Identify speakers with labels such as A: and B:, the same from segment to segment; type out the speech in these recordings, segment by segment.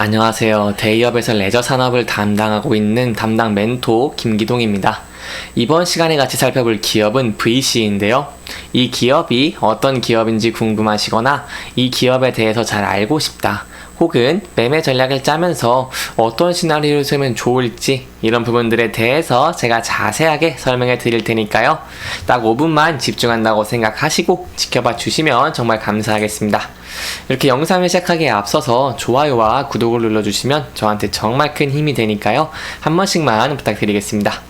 A: 안녕하세요. 대기업에서 레저 산업을 담당하고 있는 담당 멘토 김기동입니다. 이번 시간에 같이 살펴볼 기업은 VC인데요. 이 기업이 어떤 기업인지 궁금하시거나 이 기업에 대해서 잘 알고 싶다, 혹은 매매 전략을 짜면서 어떤 시나리오를 쓰면 좋을지 이런 부분들에 대해서 제가 자세하게 설명해 드릴 테니까요. 딱 5분만 집중한다고 생각하시고 지켜봐 주시면 정말 감사하겠습니다. 이렇게 영상을 시작하기에 앞서서 좋아요와 구독을 눌러주시면 저한테 정말 큰 힘이 되니까요. 한 번씩만 부탁드리겠습니다.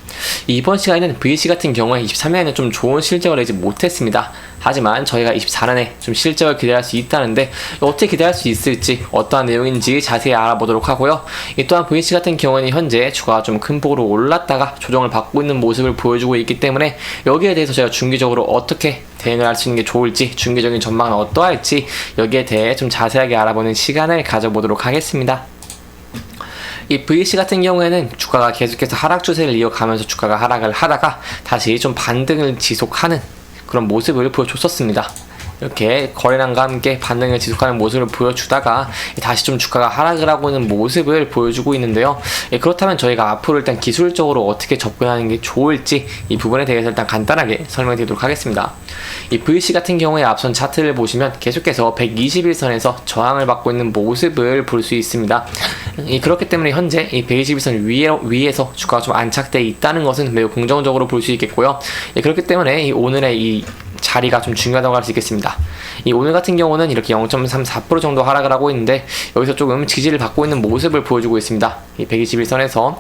A: 이번 시간에는 VC 같은 경우에 23년에는 좀 좋은 실적을 내지 못했습니다. 하지만 저희가 24년에 좀 실적을 기대할 수 있다는데 어떻게 기대할 수 있을지, 어떠한 내용인지 자세히 알아보도록 하고요. 또한 VC 같은 경우는 현재 주가가 좀 큰 폭으로 올랐다가 조정을 받고 있는 모습을 보여주고 있기 때문에 여기에 대해서 제가 중기적으로 어떻게 대응을 할 수 있는 게 좋을지, 중기적인 전망은 어떠할지 여기에 대해 좀 자세하게 알아보는 시간을 가져보도록 하겠습니다. 이 VC 같은 경우에는 주가가 계속해서 하락 추세를 이어가면서 주가가 하락을 하다가 다시 좀 반등을 지속하는 그런 모습을 보여줬었습니다. 이렇게 거래량과 함께 반등을 지속하는 모습을 보여주다가 다시 좀 주가가 하락을 하고 있는 모습을 보여주고 있는데요. 그렇다면 저희가 앞으로 일단 기술적으로 어떻게 접근하는 게 좋을지 이 부분에 대해서 일단 간단하게 설명드리도록 하겠습니다. 이 VC 같은 경우에 앞선 차트를 보시면 계속해서 121선에서 저항을 받고 있는 모습을 볼 수 있습니다. 그렇기 때문에 현재 이 121선 위에서 주가가 좀 안착되어 있다는 것은 매우 긍정적으로 볼 수 있겠고요. 그렇기 때문에 오늘의 이 자리가 좀 중요하다고 할 수 있겠습니다. 오늘 같은 경우는 이렇게 0.34% 정도 하락을 하고 있는데 여기서 조금 지지를 받고 있는 모습을 보여주고 있습니다. 이 121선에서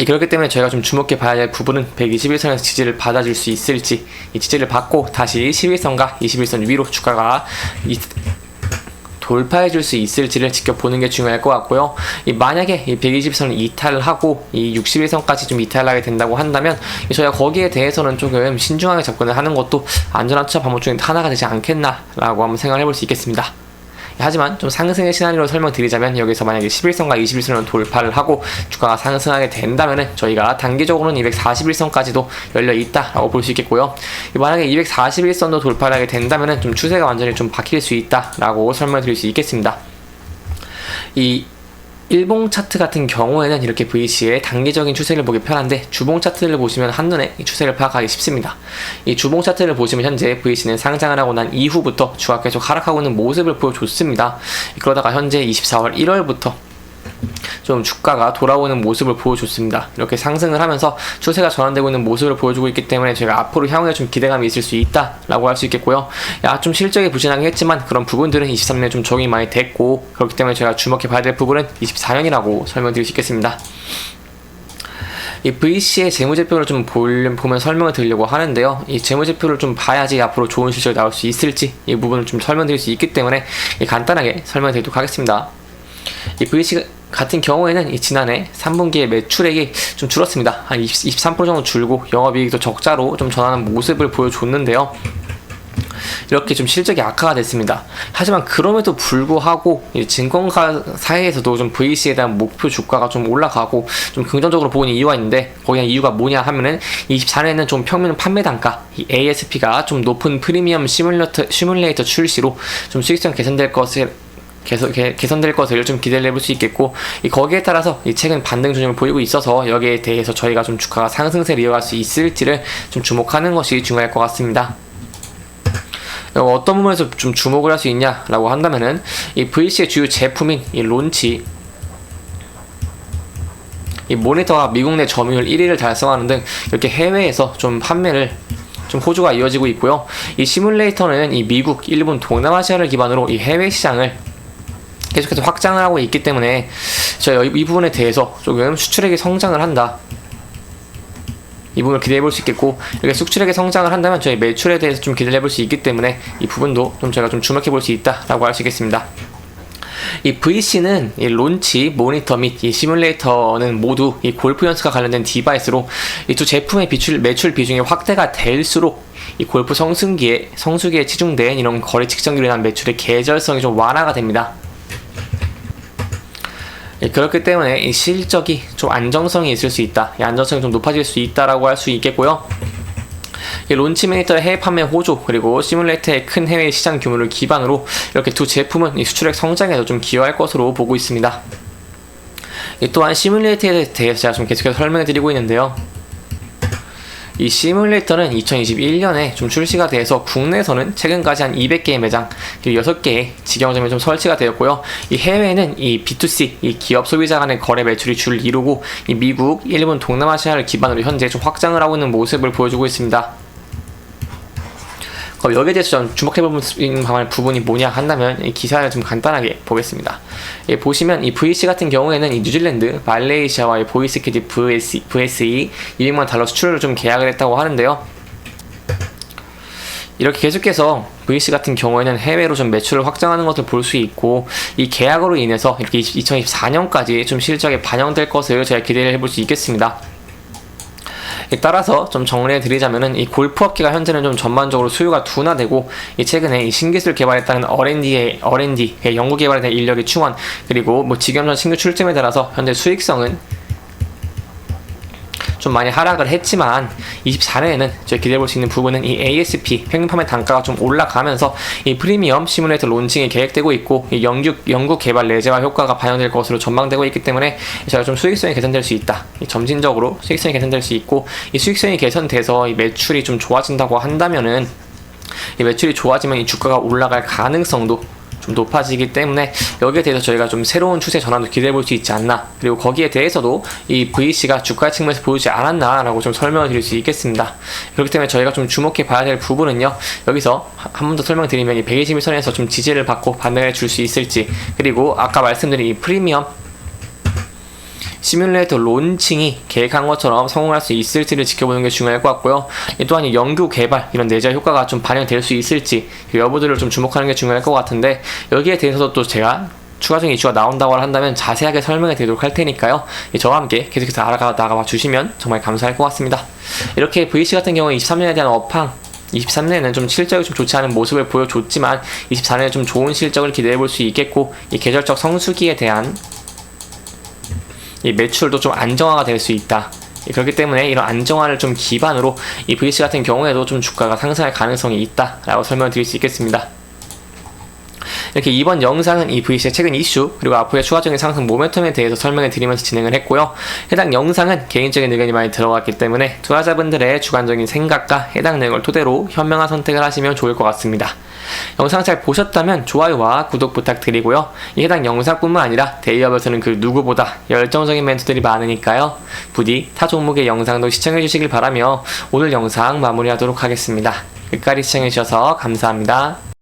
A: 그렇기 때문에 저희가 좀 주목해 봐야 할 부분은 121선에서 지지를 받아줄 수 있을지, 이 지지를 받고 다시 11선과 21선 위로 주가가 돌파해 줄 수 있을지를 지켜보는 게 중요할 것 같고요. 만약에 이 120선을 이탈을 하고 이 61선까지 좀 이탈을 하게 된다고 한다면 저희가 거기에 대해서는 조금 신중하게 접근을 하는 것도 안전한 투자 방법 중에 하나가 되지 않겠나라고 한번 생각을 해볼 수 있겠습니다. 하지만 좀 상승의 시나리오를 설명드리자면 여기서 만약에 11선과 21선을 돌파를 하고 주가가 상승하게 된다면은 저희가 단기적으로는 241선까지도 열려 있다라고 볼 수 있겠고요. 만약에 241선도 돌파를 하게 된다면은 좀 추세가 완전히 좀 바뀔 수 있다라고 설명드릴 수 있겠습니다. 이 일봉 차트 같은 경우에는 이렇게 VC의 단기적인 추세를 보기 편한데 주봉 차트를 보시면 한눈에 이 추세를 파악하기 쉽습니다. 이 주봉 차트를 보시면 현재 VC는 상장을 하고 난 이후부터 주가가 계속 하락하고 있는 모습을 보여줬습니다. 그러다가 현재 24월 1월부터 좀 주가가 돌아오는 모습을 보여줬습니다. 이렇게 상승을 하면서 추세가 전환되고 있는 모습을 보여주고 있기 때문에 제가 앞으로 향후에 좀 기대감이 있을 수 있다라고 할 수 있겠고요. 좀 실적이 부진하긴 했지만 그런 부분들은 23년에 좀 적응이 많이 됐고, 그렇기 때문에 제가 주목해 봐야 될 부분은 24년이라고 설명드릴 수 있겠습니다. 이 VC의 재무제표를 좀 보면 설명을 드리려고 하는데요. 이 재무제표를 좀 봐야지 앞으로 좋은 실적이 나올 수 있을지 이 부분을 좀 설명드릴 수 있기 때문에 간단하게 설명드리도록 하겠습니다. 이 VC 같은 경우에는 지난해 3분기에 매출액이 좀 줄었습니다. 한 23% 정도 줄고 영업이익도 적자로 좀 전환하는 모습을 보여줬는데요. 이렇게 좀 실적이 악화가 됐습니다. 하지만 그럼에도 불구하고 증권가 사이에서도 좀 VC에 대한 목표 주가가 좀 올라가고 좀 긍정적으로 보는 이유가 있는데, 거기에 이유가 뭐냐 하면은 24년에는 좀 평균 판매 단가 이 ASP가 좀 높은 프리미엄 시뮬레이터 출시로 좀 수익성 개선될 것을 좀 기대를 해볼 수 있겠고, 거기에 따라서 최근 반등 조짐을 보이고 있어서 여기에 대해서 저희가 좀 주가가 상승세를 이어갈 수 있을지를 좀 주목하는 것이 중요할 것 같습니다. 어떤 부분에서 좀 주목을 할 수 있냐라고 한다면은 이 VC의 주요 제품인 이 론치, 이 모니터와 미국 내 점유율 1위를 달성하는 등 이렇게 해외에서 좀 판매를 좀 호조가 이어지고 있고요. 이 시뮬레이터는 이 미국, 일본, 동남아시아를 기반으로 이 해외 시장을 계속해서 확장을 하고 있기 때문에 저희 이 부분에 대해서 조금 수출액이 성장을 한다, 이 부분을 기대해 볼 수 있겠고, 이렇게 수출액이 성장을 한다면 저희 매출에 대해서 좀 기대를 해볼 수 있기 때문에 이 부분도 좀 제가 좀 주목해 볼 수 있다라고 할 수 있겠습니다. 이 VC는 이 론치, 모니터 및 이 시뮬레이터는 모두 이 골프 연습과 관련된 디바이스로 이 두 제품의 매출 비중이 확대가 될수록 이 골프 성수기에 치중된 이런 거래 측정기로 인한 매출의 계절성이 좀 완화가 됩니다. 그렇기 때문에 이 실적이 좀 안정성이 있을 수 있다, 이 안정성이 좀 높아질 수 있다라고 할 수 있겠고요. 이 론치메이터의 해외 판매 호조 그리고 시뮬레이터의 큰 해외 시장 규모를 기반으로 이렇게 두 제품은 이 수출액 성장에도 좀 기여할 것으로 보고 있습니다. 또한 시뮬레이터에 대해서 제가 좀 계속해서 설명해 드리고 있는데요. 이 시뮬레이터는 2021년에 좀 출시가 돼서 국내에서는 최근까지 한 200개의 매장 그리고 6개의 직영점에 좀 설치가 되었고요. 이 해외에는 이 B2C 이 기업 소비자 간의 거래 매출이 주를 이루고 이 미국, 일본, 동남아시아를 기반으로 현재 좀 확장을 하고 있는 모습을 보여주고 있습니다. 그럼 여기에 대해서 좀 주목해볼 부분이 뭐냐 한다면 이 기사를 좀 간단하게 보겠습니다. 보시면 이 VC 같은 경우에는 이 뉴질랜드, 말레이시아와의 보이스캐디 VSE 200만 달러 수출을 좀 계약을 했다고 하는데요. 이렇게 계속해서 VC 같은 경우에는 해외로 좀 매출을 확장하는 것을 볼 수 있고 이 계약으로 인해서 이렇게 2024년까지 좀 실적에 반영될 것을 제가 기대를 해볼 수 있겠습니다. 따라서 좀 정리해 드리자면은 이 골프업계가 현재는 좀 전반적으로 수요가 둔화되고 이 최근에 이 신기술 개발에 따른 R&D 연구 개발에 대한 인력의 충원 그리고 뭐 직영전 신규 출점에 따라서 현재 수익성은 좀 많이 하락을 했지만 24년에는 저희 기대해볼 수 있는 부분은 이 ASP 평균 판매 단가가 좀 올라가면서 이 프리미엄 시뮬레이터 론칭이 계획되고 있고 이 연구 개발 내재화 효과가 반영될 것으로 전망되고 있기 때문에 저희가 좀 수익성이 개선될 수 있다. 점진적으로 수익성이 개선될 수 있고 이 수익성이 개선돼서 이 매출이 좀 좋아진다고 한다면은 이 매출이 좋아지면 이 주가가 올라갈 가능성도 좀 높아지기 때문에 여기에 대해서 저희가 좀 새로운 추세 전환도 기대해 볼 수 있지 않나, 그리고 거기에 대해서도 이 VC가 주가 측면에서 보이지 않았나 라고 좀 설명을 드릴 수 있겠습니다. 그렇기 때문에 저희가 좀 주목해 봐야 될 부분은요, 여기서 한 번 더 설명드리면 이 121선에서 좀 지지를 받고 반등을 줄 수 있을지, 그리고 아까 말씀드린 이 프리미엄 시뮬레이터 론칭이 계획한 것처럼 성공할 수 있을지를 지켜보는 게 중요할 것 같고요. 또한 이 연구 개발 이런 내재 효과가 좀 반영될 수 있을지 그 여부들을 좀 주목하는 게 중요할 것 같은데, 여기에 대해서도 또 제가 추가적인 이슈가 나온다고 한다면 자세하게 설명해 드리도록 할 테니까요, 저와 함께 계속해서 나가봐 주시면 정말 감사할 것 같습니다. 이렇게 VC 같은 경우에 23년에 대한 업황, 23년에는 좀 실적이 좀 좋지 않은 모습을 보여줬지만 24년에 좀 좋은 실적을 기대해 볼 수 있겠고, 이 계절적 성수기에 대한 이 매출도 좀 안정화가 될 수 있다. 그렇기 때문에 이런 안정화를 좀 기반으로 이 VC 같은 경우에도 좀 주가가 상승할 가능성이 있다 라고 설명을 드릴 수 있겠습니다. 이렇게 이번 영상은 이 VC의 최근 이슈 그리고 앞으로의 추가적인 상승 모멘텀에 대해서 설명해 드리면서 진행을 했고요. 해당 영상은 개인적인 의견이 많이 들어갔기 때문에 투자자분들의 주관적인 생각과 해당 내용을 토대로 현명한 선택을 하시면 좋을 것 같습니다. 영상 잘 보셨다면 좋아요와 구독 부탁드리고요. 이 해당 영상뿐만 아니라 데이업에서는 그 누구보다 열정적인 멘토들이 많으니까요, 부디 타 종목의 영상도 시청해 주시길 바라며 오늘 영상 마무리하도록 하겠습니다. 끝까지 시청해 주셔서 감사합니다.